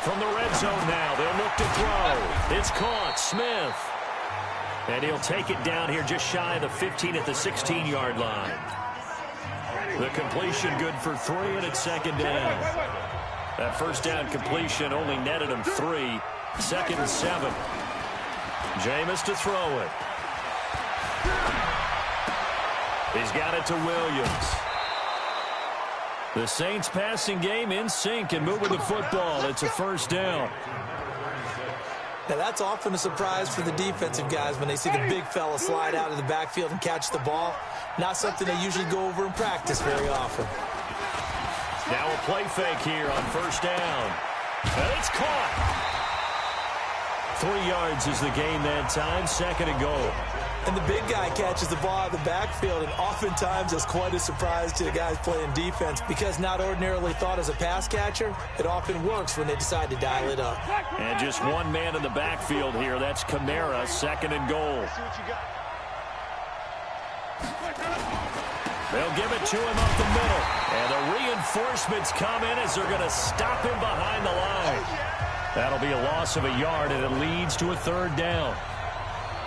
From the red zone now, they'll look to throw. It's caught, Smith. And he'll take it down here just shy of the 15 at the 16-yard line. The completion good for 3, and it's 2nd down. That first down completion only netted him 3. 2nd and 7. Jameis to throw it. He's got it to Williams. The Saints passing game in sync and moving the football. It's a first down. Now, that's often a surprise for the defensive guys when they see the big fella slide out of the backfield and catch the ball. Not something they usually go over in practice very often. Now a play fake here on first down. And it's caught. 3 yards is the gain that time. 2nd and goal. And the big guy catches the ball out of the backfield, and oftentimes it's quite a surprise to the guys playing defense because not ordinarily thought as a pass catcher, it often works when they decide to dial it up. And just one man in the backfield here. That's Kamara, 2nd and goal. They'll give it to him up the middle. And the reinforcements come in as they're going to stop him behind the line. That'll be a loss of a yard, and it leads to a 3rd down.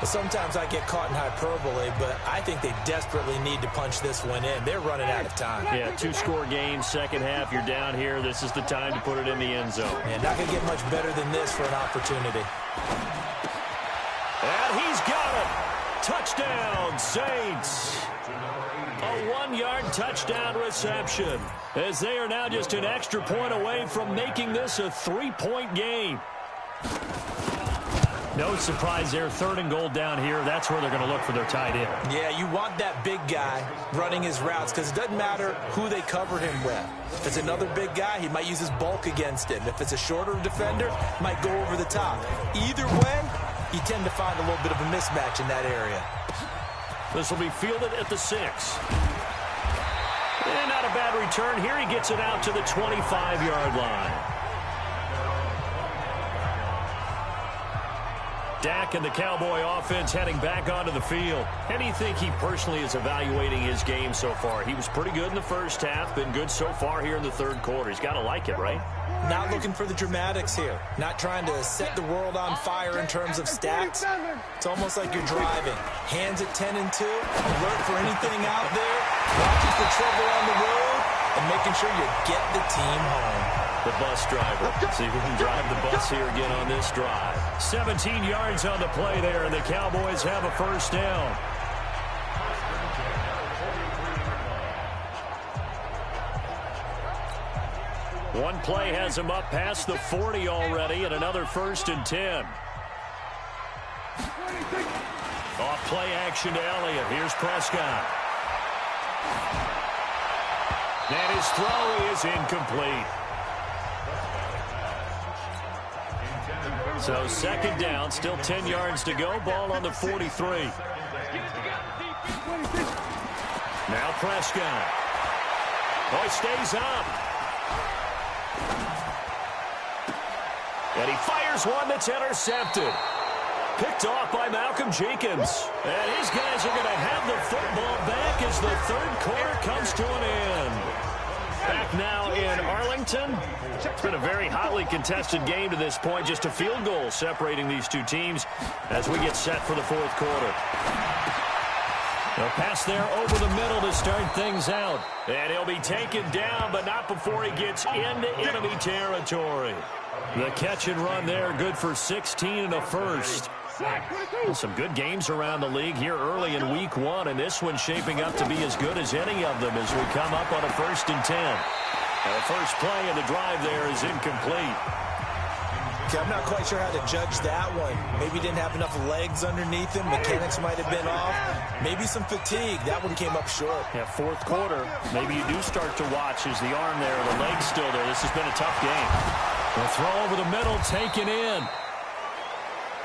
Sometimes I get caught in hyperbole, but I think they desperately need to punch this one in. They're running out of time. Yeah, 2-score game, second half. You're down here. This is the time to put it in the end zone. And not going to get much better than this for an opportunity. And he's got it. Touchdown, Saints. A 1-yard touchdown reception, as they are now just an extra point away from making this a 3-point game. No surprise there, 3rd and goal down here. That's where they're going to look for their tight end. Yeah, you want that big guy running his routes because it doesn't matter who they cover him with. If it's another big guy, he might use his bulk against him. If it's a shorter defender, might go over the top. Either way, you tend to find a little bit of a mismatch in that area. This will be fielded at the 6. And not a bad return here. He gets it out to the 25-yard line. Dak and the Cowboy offense heading back onto the field. How do you think he personally is evaluating his game so far? He was pretty good in the first half, been good so far here in the 3rd quarter. He's got to like it, right? Not looking for the dramatics here. Not trying to set the world on fire in terms of stats. It's almost like you're driving. Hands at 10 and 2. Alert for anything out there. Watching for trouble on the road. And making sure you get the team home. The bus driver. See if we can drive the bus here again on this drive. 17 yards on the play there, and the Cowboys have a 1st down. One play has him up past the 40 already, and another 1st and 10. Off play action to Elliott. Here's Prescott. And his throw is incomplete. So 2nd down, still 10 yards to go. Ball on the 43. Now Prescott. Oh, he stays up. And he fires one that's intercepted. Picked off by Malcolm Jenkins. And his guys are going to have the football back as the 3rd quarter comes to an end. Back now in Arlington. It's been a very hotly contested game to this point. Just a field goal separating these two teams as we get set for the 4th quarter. They'll pass there over the middle to start things out. And he'll be taken down, but not before he gets into enemy territory. The catch and run there, good for 16 and a 1st. Some good games around the league here early in week 1, and this one's shaping up to be as good as any of them as we come up on a 1st and 10. And the first play of the drive there is incomplete. Okay, I'm not quite sure how to judge that one. Maybe he didn't have enough legs underneath him. Mechanics might have been off. Maybe some fatigue. That one came up short. Yeah, 4th quarter. Maybe you do start to watch as the arm there, the leg's still there. This has been a tough game. The throw over the middle, taken in.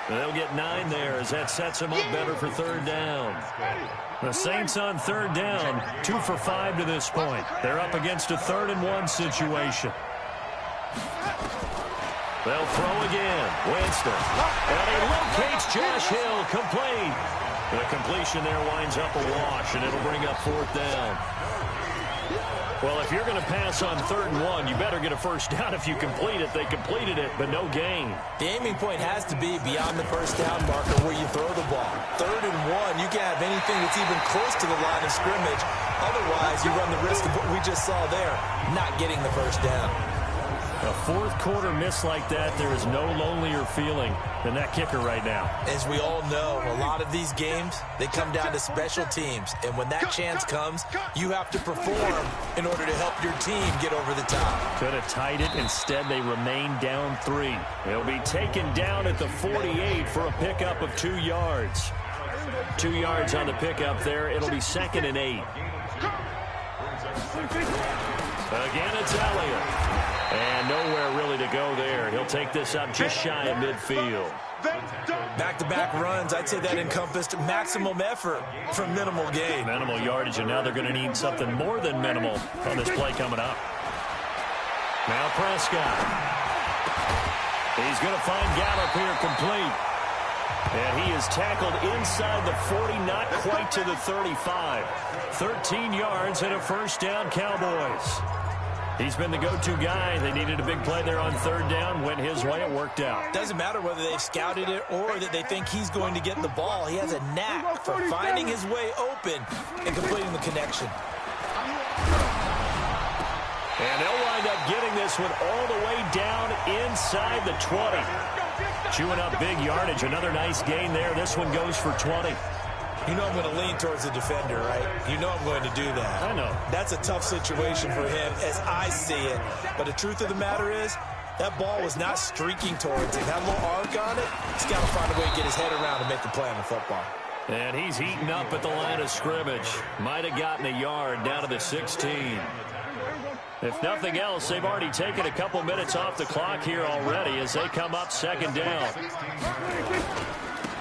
They'll get 9 there as that sets them up better for 3rd down. The Saints on 3rd down, 2 for 5 to this point. They're up against a 3rd and 1 situation. They'll throw again. Winston. And he locates Josh Hill. Complete. The completion there winds up a wash, and it'll bring up 4th down. Well, if you're going to pass on 3rd and 1, you better get a 1st down if you complete it. They completed it, but no gain. The aiming point has to be beyond the 1st down marker where you throw the ball. 3rd and 1, you can't have anything that's even close to the line of scrimmage. Otherwise, you run the risk of what we just saw there, not getting the 1st down. A 4th quarter miss like that, there is no lonelier feeling than that kicker right now. As we all know, a lot of these games, they come down to special teams. And when that chance comes, you have to perform in order to help your team get over the top. Could have tied it. Instead, they remain down 3. They'll be taken down at the 48 for a pickup of 2 yards. 2 yards on the pickup there. It'll be 2nd and 8. Again, it's Elliott. And nowhere really to go there. He'll take this up just shy of midfield. Back-to-back runs, I'd say that encompassed maximum effort for minimal gain. Minimal yardage, and now they're going to need something more than minimal on this play coming up. Now Prescott. He's going to find Gallup here complete. And he is tackled inside the 40, not quite to the 35. 13 yards and a first down, Cowboys. He's been the go-to guy. They needed a big play there on third down. Went his way. It worked out. Doesn't matter whether they've scouted it or that they think he's going to get the ball. He has a knack for finding his way open and completing the connection. And they'll wind up getting this one all the way down inside the 20. Chewing up big yardage. Another nice gain there. This one goes for 20. You know I'm going to lean towards the defender, right? You know I'm going to do that. I know. That's a tough situation for him as I see it. But the truth of the matter is, that ball was not streaking towards him. Had a little arc on it. He's got to find a way to get his head around and make the play on the football. And he's heating up at the line of scrimmage. Might have gotten a yard down to the 16. If nothing else, they've already taken a couple minutes off the clock here already as they come up second down.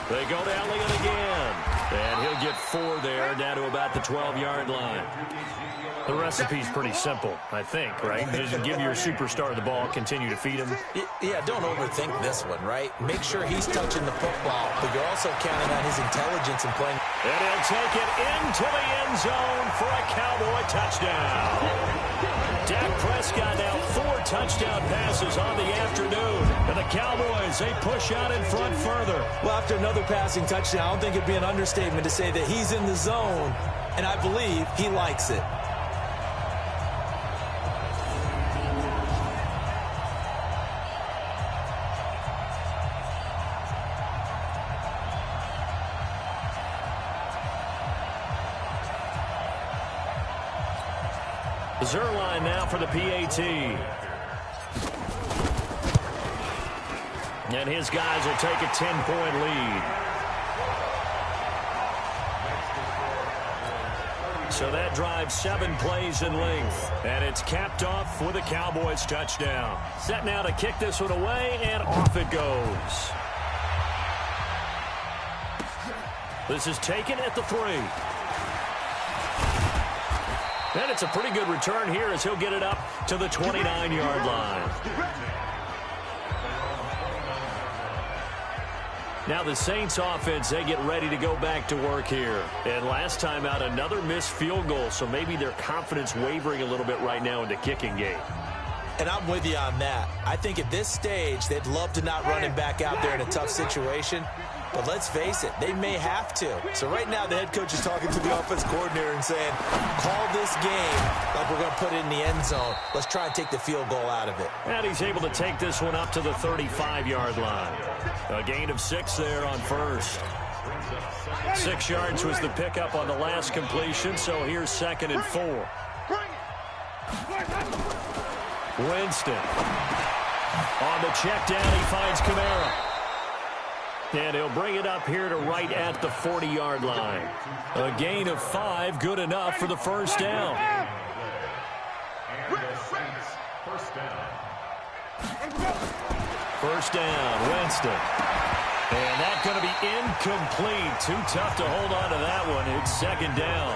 They go to Elliott again. And he'll get 4 there, down to about the 12-yard line. The recipe's pretty simple, I think, right? Just give your superstar the ball, continue to feed him. Yeah, don't overthink this one, right? Make sure he's touching the football, but you're also counting on his intelligence in playing. And he'll take it into the end zone for a Cowboy touchdown. Dak Prescott now 4 touchdown passes on the afternoon. And the Cowboys, they push out in front further. Well, after another passing touchdown, I don't think it'd be an understatement to say that he's in the zone, and I believe he likes it. Zerline now for the PAT. And his guys will take a 10-point lead. So that drives 7 plays in length. And it's capped off with a Cowboys touchdown. Set now to kick this one away, and off it goes. This is taken at the 3. And it's a pretty good return here as he'll get it up to the 29-yard line. Now the Saints offense, they get ready to go back to work here. And last time out, another missed field goal, so maybe their confidence wavering a little bit right now in the kicking game. And I'm with you on that. I think at this stage, they'd love to not run him back out there in a tough situation. But let's face it, they may have to. So right now, the head coach is talking to the offense coordinator and saying, call this game like we're going to put it in the end zone. Let's try and take the field goal out of it. And he's able to take this one up to the 35-yard line. A gain of 6 there on first. 6 yards was the pickup on the last completion, so here's 2nd and 4. Winston. On the check down, he finds Kamara. And he'll bring it up here to right at the 40-yard line. A gain of 5, good enough for the first down. First down, Winston. And that's going to be incomplete. Too tough to hold on to that one. It's 2nd down.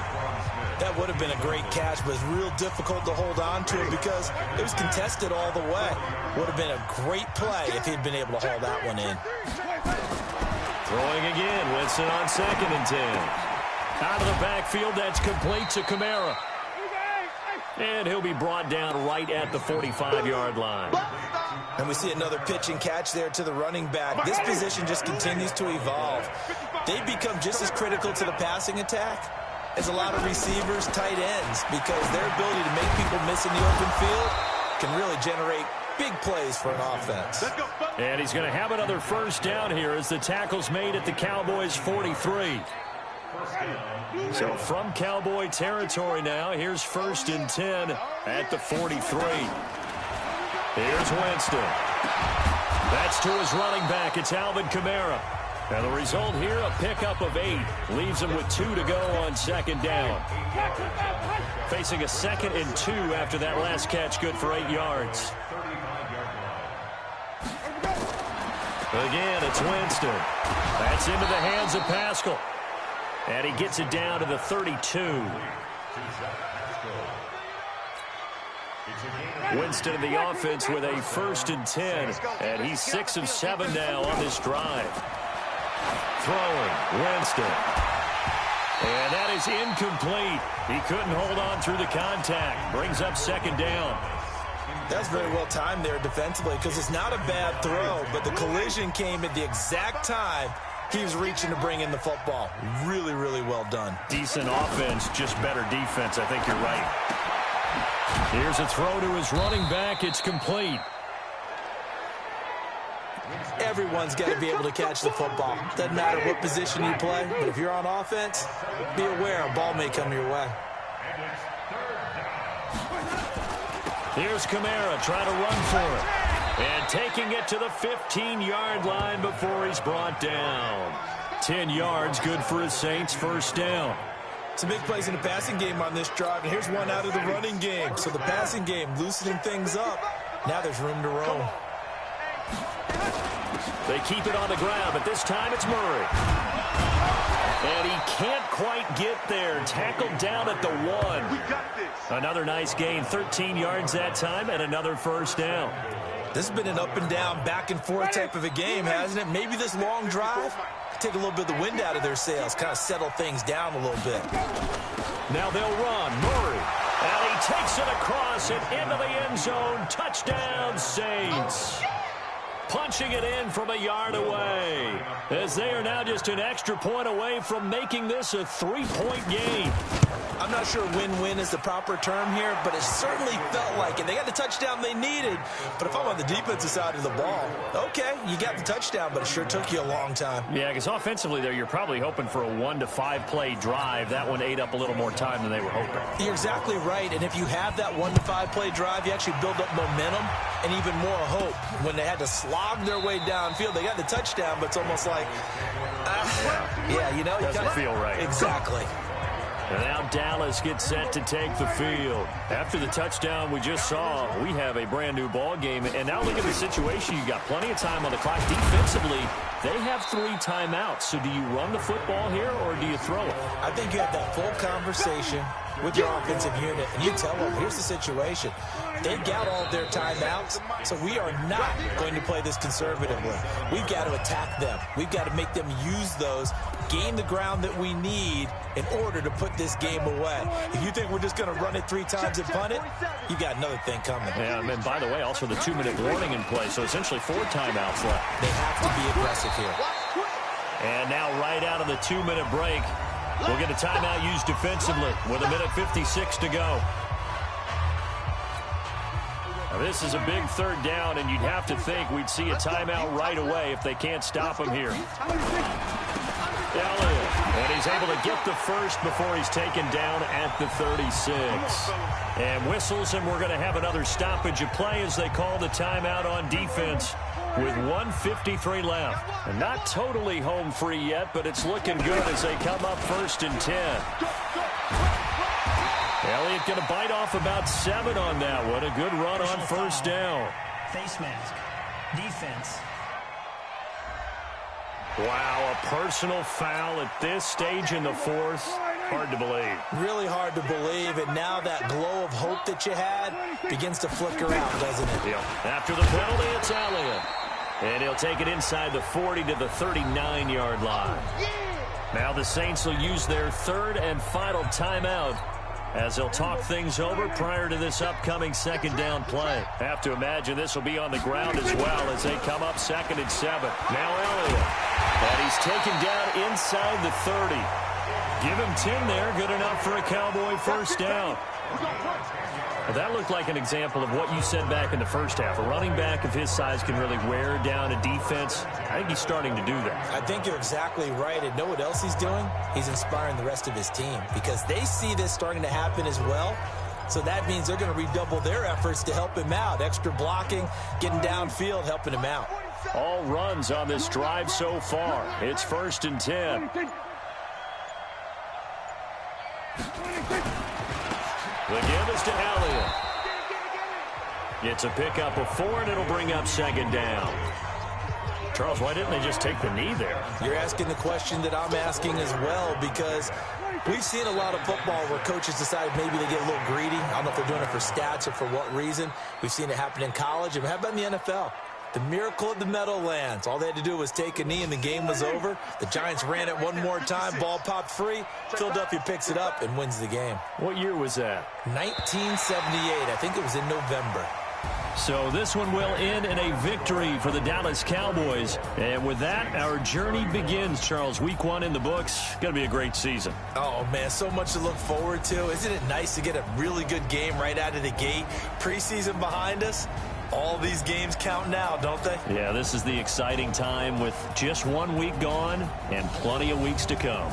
That would have been a great catch, but it's real difficult to hold on to it because it was contested all the way. Would have been a great play if he'd been able to hold that one in. Throwing again, Winston on 2nd and 10. Out of the backfield, that's complete to Kamara. And he'll be brought down right at the 45-yard line. And we see another pitch and catch there to the running back. This position just continues to evolve. They become just as critical to the passing attack as a lot of receivers, tight ends, because their ability to make people miss in the open field can really generate big plays for an offense. And he's going to have another first down here as the tackle's made at the Cowboys' 43. So from Cowboy territory now, here's 1st and 10 at the 43. Here's Winston. That's to his running back. It's Alvin Kamara. And the result here, a pickup of 8. Leaves him with 2 to go on 2nd down. Facing a 2nd and 2 after that last catch, good for 8 yards. Again, it's Winston. That's into the hands of Pascal. And he gets it down to the 32. Winston in the offense with a 1st and 10. And he's 6 of 7 now on this drive. Throwing, Winston. And that is incomplete. He couldn't hold on through the contact. Brings up 2nd down. That's very well timed there defensively because it's not a bad throw, but the collision came at the exact time he was reaching to bring in the football. Really, really well done. Decent offense, just better defense. I think you're right. Here's a throw to his running back. It's complete. Everyone's got to be able to catch the football. Doesn't matter what position you play, but if you're on offense, be aware a ball may come your way. Here's Kamara trying to run for it. And taking it to the 15-yard line before he's brought down. 10 yards, good for his Saints, 1st down. Some big plays in the passing game on this drive, and here's one out of the running game. So the passing game loosening things up. Now there's room to roam. They keep it on the ground, but this time it's Murray. And he can't quite get there. Tackled down at the 1. Another nice gain, 13 yards that time, and another 1st down. This has been an up and down, back and forth type of a game, hasn't it? Maybe this long drive take a little bit of the wind out of their sails, kind of settle things down a little bit. Now they'll run. Murray. And he takes it across and into the end zone. Touchdown, Saints. Punching it in from a yard away, as they are now just an extra point away from making this a 3-point game. I'm not sure win-win is the proper term here, but it certainly felt like it. They got the touchdown they needed, but if I'm on the defensive side of the ball, okay, you got the touchdown, but it sure took you a long time. Yeah, because offensively there, you're probably hoping for a 1 to 5 play drive. That one ate up a little more time than they were hoping. You're exactly right, and if you have that 1 to 5 play drive, you actually build up momentum and even more hope. When they had to slog their way downfield, they got the touchdown, but it's almost like, yeah, you know, you doesn't feel right. Exactly. And now Dallas gets set to take the field. After the touchdown we just saw, we have a brand new ball game. And now look at the situation. You got plenty of time on the clock. Defensively, they have 3 timeouts. So do you run the football here or do you throw it? I think you have that full conversation with your offensive unit, and you tell them, here's the situation. They've got all of their timeouts, so we are not going to play this conservatively. We've got to attack them. We've got to make them use those, gain the ground that we need in order to put this game away. If you think we're just going to run it 3 times and punt it, you got another thing coming. Yeah, and by the way, also the 2-minute warning in play, so essentially 4 timeouts left. They have to be aggressive here. And now right out of the 2-minute break, we'll get a timeout used defensively with 1:56 to go. Now this is a big 3rd down, and you'd have to think we'd see a timeout right away if they can't stop him here. Elliott, and he's able to get the first before he's taken down at the 36. And whistles, and we're going to have another stoppage of play as they call the timeout on defense with 1:53 left. And not totally home free yet, but it's looking good as they come up 1st and 10. Elliott going to bite off about 7 on that one. A good run on 1st down. Face mask. Defense. Wow, a personal foul at this stage in the 4th. Hard to believe. Really hard to believe, and now that glow of hope that you had begins to flicker out, doesn't it? Yeah. After the penalty, it's Elliott. And he'll take it inside the 40 to the 39-yard line. Now the Saints will use their 3rd and final timeout as they'll talk things over prior to this upcoming 2nd down play. Have to imagine this will be on the ground as well as they come up 2nd and 7. Now Elliott. And he's taken down inside the 30. Give him 10 there. Good enough for a Cowboy 1st down. That looked like an example of what you said back in the first half. A running back of his size can really wear down a defense. I think he's starting to do that. I think you're exactly right. And know what else he's doing? He's inspiring the rest of his team because they see this starting to happen as well. So that means they're going to redouble their efforts to help him out. Extra blocking, getting downfield, helping him out. All runs on this drive so far. It's 1st and 10. The give is to Elliott. It's a pickup of 4, and it'll bring up 2nd down. Charles, why didn't they just take the knee there? You're asking the question that I'm asking as well, because we've seen a lot of football where coaches decide maybe they get a little greedy. I don't know if they're doing it for stats or for what reason. We've seen it happen in college. And how about in the NFL? The miracle of the Meadowlands. All they had to do was take a knee and the game was over. The Giants ran it one more time. Ball popped free. Philadelphia picks it up and wins the game. What year was that? 1978. I think it was in November. So this one will end in a victory for the Dallas Cowboys. And with that, our journey begins, Charles. Week 1 in the books. Going to be a great season. Oh, man, so much to look forward to. Isn't it nice to get a really good game right out of the gate? Preseason behind us. All these games count now, don't they? Yeah, this is the exciting time with just 1 week gone and plenty of weeks to come.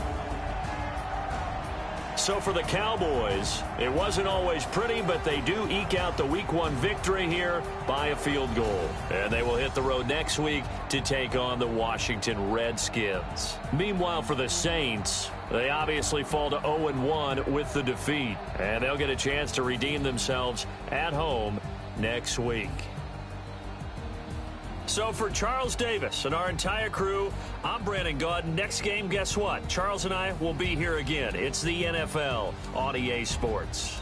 So for the Cowboys, it wasn't always pretty, but they do eke out the Week 1 victory here by a field goal. And they will hit the road next week to take on the Washington Redskins. Meanwhile, for the Saints, they obviously fall to 0-1 with the defeat. And they'll get a chance to redeem themselves at home next week. So for Charles Davis and our entire crew, I'm Brandon Gaud. Next game, guess what? Charles and I will be here again. It's the NFL on EA Sports.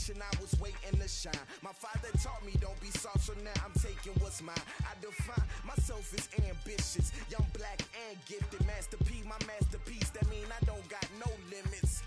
generation, I was waiting to shine. My father taught me don't be soft, so now I'm taking what's mine. I define myself as ambitious, young, black, and gifted. Master P, my masterpiece, that mean I don't got no limits.